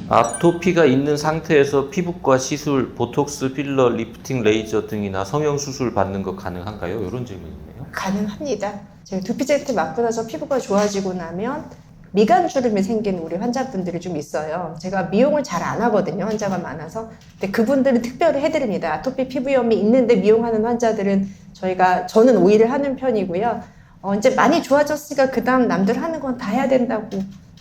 아토피가 있는 상태에서 피부과 시술, 보톡스, 필러, 리프팅, 레이저 등이나 성형수술 받는 거 가능한가요? 이런 질문이네요. 가능합니다. 제가 두피제트 맞고 나서 피부가 좋아지고 나면 미간주름이 생기는 우리 환자분들이 좀 있어요. 제가 미용을 잘 안 하거든요. 환자가 많아서. 근데 그분들은 특별히 해드립니다. 아토피 피부염이 있는데 미용하는 환자들은 저는 오히려 하는 편이고요. 이제 많이 좋아졌으니까 그 다음 남들 하는 건 다 해야 된다고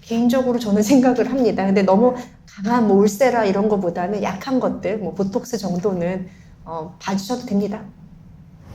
개인적으로 저는 생각을 합니다. 근데 너무 강한 뭐 울세라 이런 거보다는 약한 것들, 뭐 보톡스 정도는 봐주셔도 됩니다.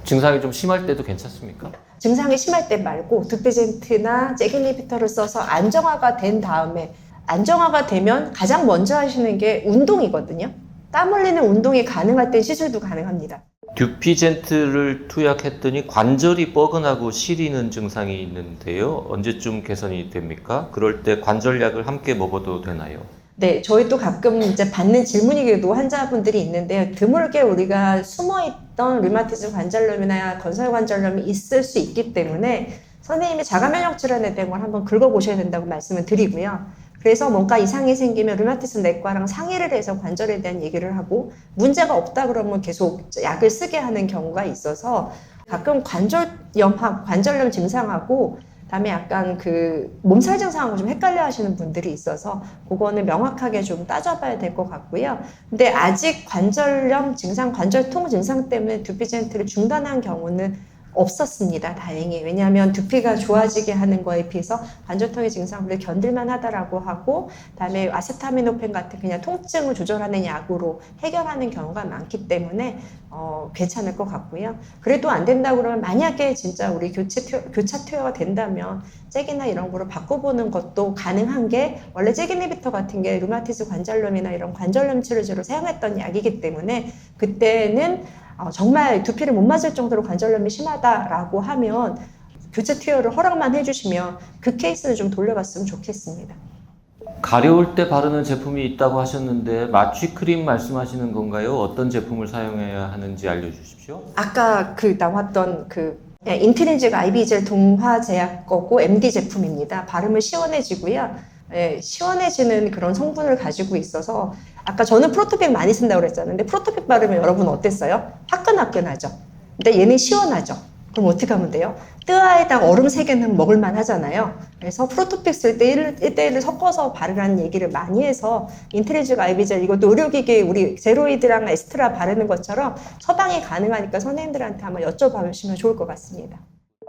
증상이 좀 심할 때도 괜찮습니까? 증상이 심할 때 말고 두피젠트나 잭 인히비터를 써서 안정화가 된 다음에, 안정화가 되면 가장 먼저 하시는 게 운동이거든요. 땀 흘리는 운동이 가능할 땐 시술도 가능합니다. 듀피젠트를 투약했더니 관절이 뻐근하고 시리는 증상이 있는데요. 언제쯤 개선이 됩니까? 그럴 때 관절약을 함께 먹어도 되나요? 네, 저희도 가끔 이제 받는 질문이기도 환자분들이 있는데, 드물게 우리가 숨어있던 류마티즘 관절염이나 건설관절염이 있을 수 있기 때문에 선생님이 자가면역 질환에 대한 걸 한번 긁어보셔야 된다고 말씀을 드리고요. 그래서 뭔가 이상이 생기면 류마티즘 내과랑 상의를 해서 관절에 대한 얘기를 하고, 문제가 없다 그러면 계속 약을 쓰게 하는 경우가 있어서 가끔 관절염 증상하고 그다음에 약간 그 몸살 증상하고 좀 헷갈려 하시는 분들이 있어서 그거는 명확하게 좀 따져봐야 될 것 같고요. 근데 아직 관절염 증상, 관절통 증상 때문에 두피젠트를 중단한 경우는 없었습니다. 다행히. 왜냐하면 두피가 좋아지게 하는 거에 비해서 관절통의 증상을 견딜만 하다라고 하고, 그다음에 아세타미노펜 같은 그냥 통증을 조절하는 약으로 해결하는 경우가 많기 때문에 괜찮을 것 같고요. 그래도 안 된다 그러면 만약에 진짜 우리 교차 투여가 된다면 잭이나 이런 거로 바꿔보는 것도 가능한 게, 원래 잭 인히비터 같은 게 류마티즈 관절염이나 이런 관절염 치료제로 사용했던 약이기 때문에 그때는 정말 두피를 못 맞을 정도로 관절염이 심하다라고 하면 교체 투여를 허락만 해주시면 그 케이스는 좀 돌려봤으면 좋겠습니다. 가려울 때 바르는 제품이 있다고 하셨는데 마취 크림 말씀하시는 건가요? 어떤 제품을 사용해야 하는지 알려주십시오. 아까 나왔던 인트린직 아이비젤 동화제약 거고 MD 제품입니다. 바르면 시원해지고요. 시원해지는 그런 성분을 가지고 있어서, 아까 저는 프로토픽 많이 쓴다고 그랬잖아요. 근데 프로토픽 바르면 여러분 어땠어요? 화끈화끈하죠. 근데 얘는 시원하죠. 그럼 어떻게 하면 돼요? 뜨아에다가 얼음 3개는 먹을만 하잖아요. 그래서 프로토픽 쓸 때 1대1을 섞어서 바르라는 얘기를 많이 해서, 인트리직 아이비젤 이것도 의료기기 우리 제로이드랑 에스트라 바르는 것처럼 처방이 가능하니까 선생님들한테 한번 여쭤봐주시면 좋을 것 같습니다.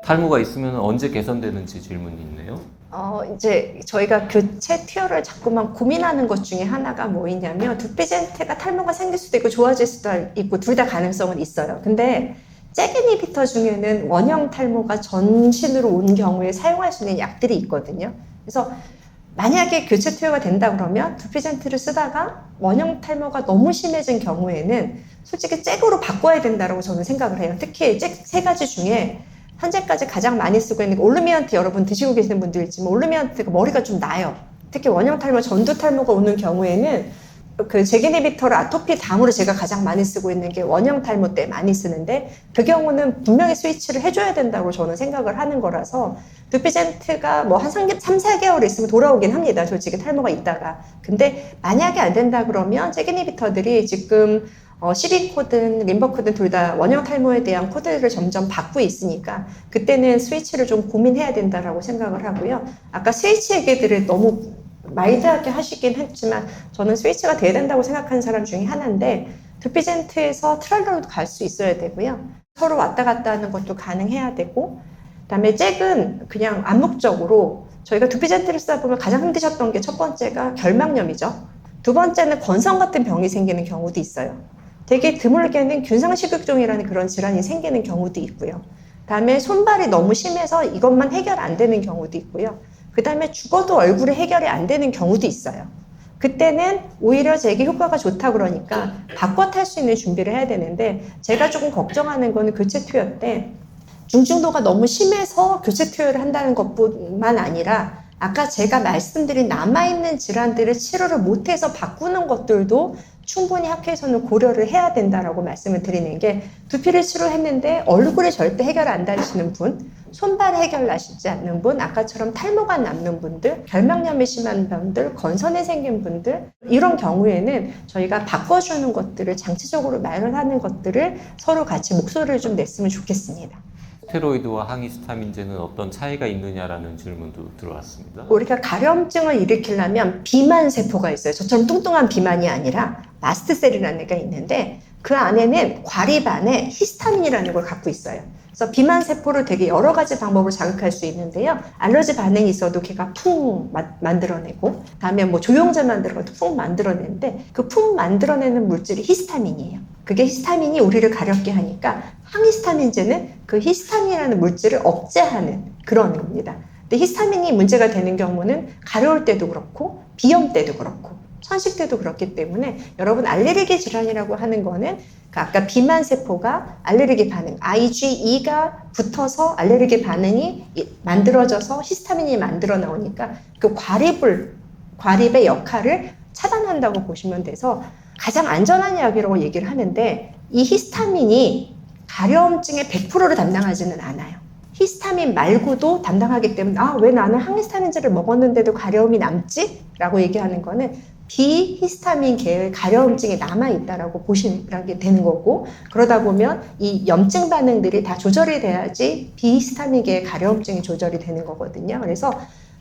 탈모가 있으면 언제 개선되는지 질문이 있네요. 이제 저희가 교체 투여를 자꾸만 고민하는 것 중에 하나가 뭐이냐면, 두피젠트가 탈모가 생길 수도 있고 좋아질 수도 있고 둘 다 가능성은 있어요. 근데 잭 인히비터 중에는 원형 탈모가 전신으로 온 경우에 사용할 수 있는 약들이 있거든요. 그래서 만약에 교체 투여가 된다 그러면 두피젠트를 쓰다가 원형 탈모가 너무 심해진 경우에는 솔직히 잭으로 바꿔야 된다고 저는 생각을 해요. 특히 잭 3가지 중에 현재까지 가장 많이 쓰고 있는 게 올루미언트, 여러분 드시고 계시는 분들 있지만 올루미언트가 머리가 좀 나요. 특히 원형 탈모, 전두 탈모가 오는 경우에는 잭 인히비터를 아토피 다음으로 제가 가장 많이 쓰고 있는 게 원형 탈모 때 많이 쓰는데, 그 경우는 분명히 스위치를 해줘야 된다고 저는 생각을 하는 거라서, 두피젠트가 뭐 한 3, 4개월 있으면 돌아오긴 합니다. 솔직히 탈모가 있다가. 근데 만약에 안 된다 그러면 잭 인히비터들이 지금 CB 코드든 림버 코드든 둘 다 원형 탈모에 대한 코드를 점점 받고 있으니까 그때는 스위치를 좀 고민해야 된다라고 생각을 하고요. 아까 스위치 얘기들을 너무 마일드하게 하시긴 했지만 저는 스위치가 돼야 된다고 생각하는 사람 중에 하나인데, 두피젠트에서 트랄로도 갈 수 있어야 되고요. 서로 왔다 갔다 하는 것도 가능해야 되고, 그다음에 잭은 그냥 암묵적으로 저희가 두피젠트를 쓰다 보면 가장 힘드셨던 게 첫 번째가 결막염이죠. 두 번째는 건성 같은 병이 생기는 경우도 있어요. 되게 드물게는 균상식육종이라는 그런 질환이 생기는 경우도 있고요. 그다음에 손발이 너무 심해서 이것만 해결 안 되는 경우도 있고요. 그 다음에 죽어도 얼굴에 해결이 안 되는 경우도 있어요. 그때는 오히려 제게 효과가 좋다 그러니까 바꿔 탈 수 있는 준비를 해야 되는데, 제가 조금 걱정하는 거는 교체 투여 때 중증도가 너무 심해서 교체 투여를 한다는 것뿐만 아니라, 아까 제가 말씀드린 남아있는 질환들을 치료를 못해서 바꾸는 것들도 충분히 학회에서는 고려를 해야 된다라고 말씀을 드리는 게, 두피를 치료했는데 얼굴에 절대 해결 안 되시는 분, 손발 해결하시지 않는 분, 아까처럼 탈모가 남는 분들, 결막염이 심한 분들, 건선이 생긴 분들, 이런 경우에는 저희가 바꿔주는 것들을 장치적으로 마련하는 것들을 서로 같이 목소리를 좀 냈으면 좋겠습니다. 스테로이드와 항히스타민제는 어떤 차이가 있느냐라는 질문도 들어왔습니다. 우리가 가려움증을 일으키려면 비만 세포가 있어요. 저처럼 뚱뚱한 비만이 아니라 마스트셀이라는 애가 있는데 그 안에는 과립 안에 히스타민이라는 걸 갖고 있어요. 그래서 비만 세포를 되게 여러 가지 방법으로 자극할 수 있는데요. 알러지 반응이 있어도 걔가 푹 만들어내고, 다음에 뭐 조영제 만들어도 푹 만들어내는데 그 푹 만들어내는 물질이 히스타민이에요. 그게 히스타민이 우리를 가렵게 하니까 항히스타민제는 그 히스타민이라는 물질을 억제하는 그런 겁니다. 근데 히스타민이 문제가 되는 경우는 가려울 때도 그렇고 비염 때도 그렇고 천식 때도 그렇기 때문에 여러분 알레르기 질환이라고 하는 거는 아까 비만 세포가 알레르기 반응, IgE가 붙어서 알레르기 반응이 만들어져서 히스타민이 만들어 나오니까 그 과립의 역할을 차단한다고 보시면 돼서 가장 안전한 약이라고 얘기를 하는데 이 히스타민이 가려움증의 100%를 담당하지는 않아요. 히스타민 말고도 담당하기 때문에 왜 나는 항히스타민제를 먹었는데도 가려움이 남지? 라고 얘기하는 거는 비히스타민 계열 가려움증이 남아있다라고 보시게 되는 거고, 그러다 보면 이 염증 반응들이 다 조절이 돼야지 비히스타민 계열 가려움증이 조절이 되는 거거든요. 그래서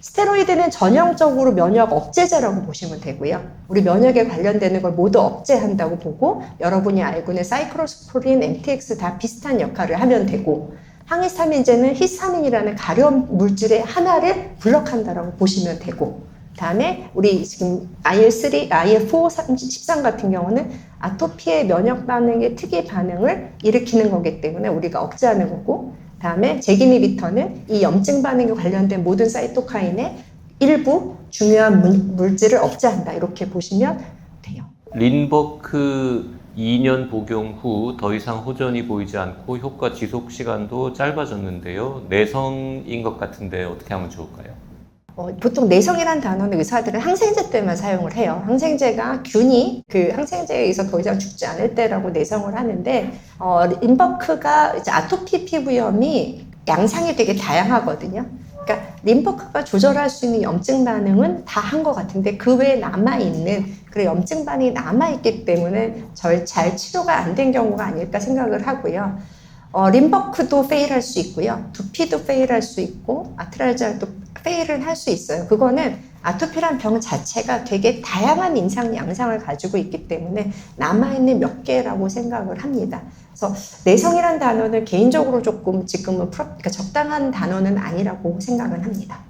스테로이드는 전형적으로 면역 억제제라고 보시면 되고요. 우리 면역에 관련되는 걸 모두 억제한다고 보고, 여러분이 알고 있는 사이클로스포린, MTX 다 비슷한 역할을 하면 되고, 항히스타민제는 히스타민이라는 가려움 물질의 하나를 블럭한다라고 보시면 되고, 다음에 우리 지금 IL-3, IL-4, 13 같은 경우는 아토피의 면역 반응의 특이 반응을 일으키는 거기 때문에 우리가 억제하는 거고, 다음에 잭이니비터는 이 염증 반응에 관련된 모든 사이토카인의 일부 중요한 물질을 억제한다. 이렇게 보시면 돼요. 린버크 2년 복용 후 더 이상 호전이 보이지 않고 효과 지속 시간도 짧아졌는데요. 내성인 것 같은데 어떻게 하면 좋을까요? 보통 내성이라는 단어는 의사들은 항생제 때만 사용을 해요. 항생제가 균이 그 항생제에 의해서 더 이상 죽지 않을 때라고 내성을 하는데, 린버크가 이제 아토피 피부염이 양상이 되게 다양하거든요. 그러니까 린버크가 조절할 수 있는 염증 반응은 다 한 것 같은데 그 외에 남아있는 그런 염증 반응이 남아있기 때문에 잘 치료가 안 된 경우가 아닐까 생각을 하고요. 린버크도 페일할 수 있고요. 두피도 페일할 수 있고 아트랄자도 페일을 할 수 있어요. 그거는 아토피란 병 자체가 되게 다양한 양상을 가지고 있기 때문에 남아있는 몇 개라고 생각을 합니다. 그래서 내성이란 단어는 개인적으로 조금 지금은 그러니까 적당한 단어는 아니라고 생각을 합니다.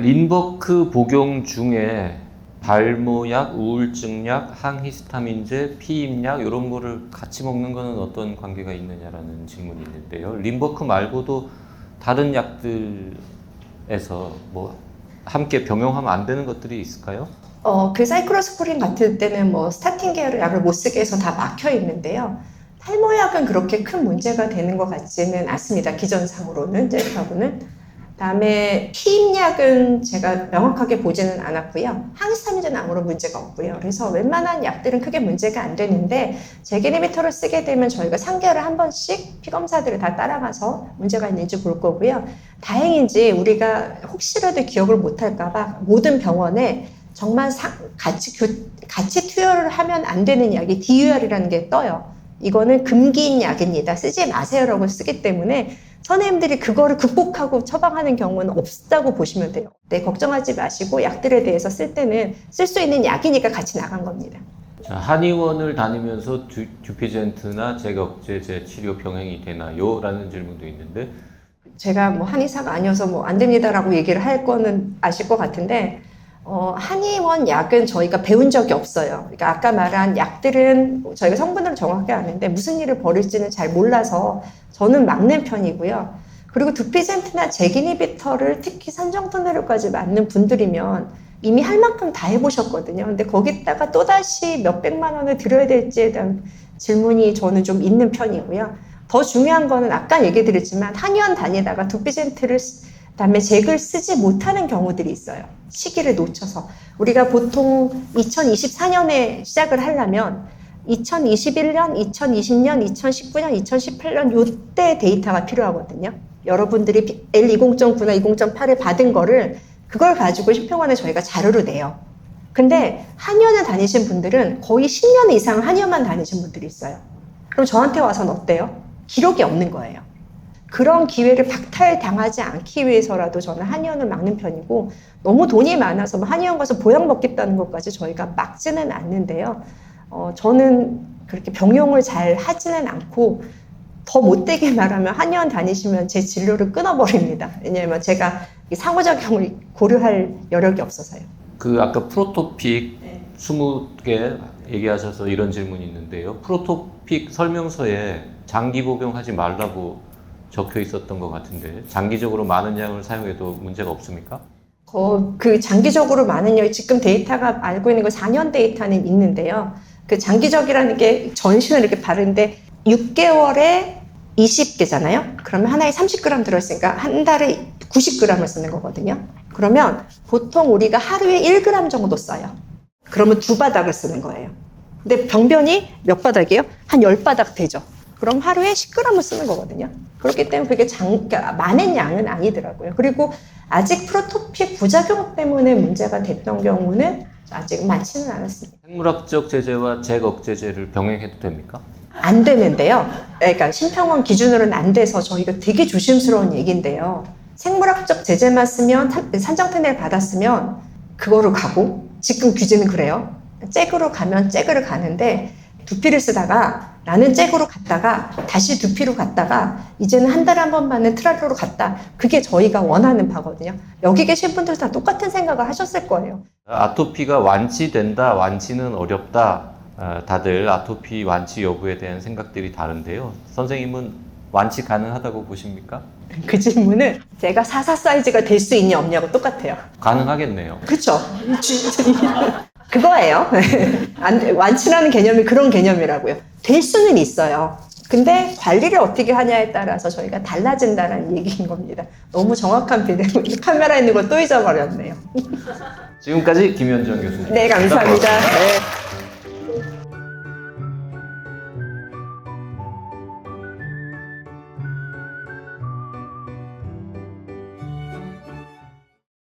린버크 복용 중에 발모약, 우울증약, 항히스타민제, 피임약 이런 거를 같이 먹는 거는 어떤 관계가 있느냐라는 질문이 있는데요. 린버크 말고도 다른 약들에서 뭐 함께 병용하면 안 되는 것들이 있을까요? 그 사이클로스포린 같은 때는 뭐 스타틴 계열의 약을 못 쓰게 해서 다 막혀 있는데요. 탈모약은 그렇게 큰 문제가 되는 것 같지는 않습니다. 기전상으로는, 젤하고는. 다음에 피임약은 제가 명확하게 보지는 않았고요. 항히스타민제는 아무런 문제가 없고요. 그래서 웬만한 약들은 크게 문제가 안 되는데 잭이니비터를 쓰게 되면 저희가 3개월에 한 번씩 피검사들을 다 따라가서 문제가 있는지 볼 거고요. 다행인지 우리가 혹시라도 기억을 못할까 봐 모든 병원에 정말 같이 투여를 하면 안 되는 약이 DUR이라는 게 떠요. 이거는 금기인 약입니다. 쓰지 마세요라고 쓰기 때문에 선생님들이 그거를 극복하고 처방하는 경우는 없다고 보시면 돼요. 네, 걱정하지 마시고 약들에 대해서 쓸 때는 쓸 수 있는 약이니까 같이 나간 겁니다. 자, 한의원을 다니면서 듀피젠트나 잭억제제 치료 병행이 되나요? 라는 질문도 있는데, 제가 뭐 한의사가 아니어서 뭐 안 됩니다라고 얘기를 할 거는 아실 것 같은데, 한의원 약은 저희가 배운 적이 없어요. 그러니까 아까 말한 약들은 저희가 성분을 정확하게 아는데 무슨 일을 벌일지는 잘 몰라서 저는 막는 편이고요. 그리고 두피젠트나 잭이니비터를 특히 산정터널까지 맞는 분들이면 이미 할 만큼 다 해보셨거든요. 근데 거기다가 또다시 몇백만 원을 들여야 될지에 대한 질문이 저는 좀 있는 편이고요. 더 중요한 거는 아까 얘기 드렸지만 한의원 다니다가 두피젠트를 그다음에 잭을 쓰지 못하는 경우들이 있어요. 시기를 놓쳐서. 우리가 보통 2024년에 시작을 하려면 2021년, 2020년, 2019년, 2018년 이때 데이터가 필요하거든요. 여러분들이 L20.9나 20.8을 받은 거를 그걸 가지고 10평 안에 저희가 자료를 내요. 근데 한의원을 다니신 분들은 거의 10년 이상 한의원만 다니신 분들이 있어요. 그럼 저한테 와서는 어때요? 기록이 없는 거예요. 그런 기회를 박탈당하지 않기 위해서라도 저는 한의원을 막는 편이고, 너무 돈이 많아서 뭐 한의원 가서 보약 먹겠다는 것까지 저희가 막지는 않는데요. 저는 그렇게 병용을 잘 하지는 않고, 더 못되게 말하면 한의원 다니시면 제 진료를 끊어버립니다. 왜냐하면 제가 상호작용을 고려할 여력이 없어서요. 그 아까 프로토픽 20개 얘기하셔서 이런 질문이 있는데요. 프로토픽 설명서에 장기 복용하지 말라고 적혀 있었던 것 같은데, 장기적으로 많은 양을 사용해도 문제가 없습니까? 그 장기적으로 많은 열, 지금 데이터가 알고 있는 건 4년 데이터는 있는데요. 그 장기적이라는 게 전신을 이렇게 바르는데 6개월에 20개잖아요. 그러면 하나에 30g 들어있으니까 한 달에 90g을 쓰는 거거든요. 그러면 보통 우리가 하루에 1g 정도 써요. 그러면 2바닥을 쓰는 거예요. 근데 병변이 몇 바닥이에요? 한 10바닥 되죠. 그럼 하루에 10g을 쓰는 거거든요. 그렇기 때문에 그게 그러니까 많은 양은 아니더라고요. 그리고 아직 프로토픽 부작용 때문에 문제가 됐던 경우는 아직 많지는 않았습니다. 생물학적 제재와 잭억제제를 병행해도 됩니까? 안 되는데요. 그러니까 심평원 기준으로는 안 돼서 저희가 되게 조심스러운 얘기인데요. 생물학적 제재만 쓰면, 산정특례를 받았으면 그거로 가고, 지금 규제는 그래요. 잭으로 가면 잭으로 가는데, 두피를 쓰다가 나는 잭으로 갔다가 다시 두피로 갔다가 이제는 한 달에 한 번 받는 트랄로로 갔다. 그게 저희가 원하는 바거든요. 여기 계신 분들 다 똑같은 생각을 하셨을 거예요. 아토피가 완치된다, 완치는 어렵다. 다들 아토피 완치 여부에 대한 생각들이 다른데요. 선생님은 완치 가능하다고 보십니까? 그 질문은 제가 44 사이즈가 될 수 있냐 없냐고 똑같아요. 가능하겠네요. 그쵸? 그거예요. 완치라는 개념이 그런 개념이라고요. 될 수는 있어요. 근데 관리를 어떻게 하냐에 따라서 저희가 달라진다는 얘기인 겁니다. 너무 정확한 비례문. 카메라 있는 걸 또 잊어버렸네요. 지금까지 김현정 교수님. 네, 감사합니다. 네.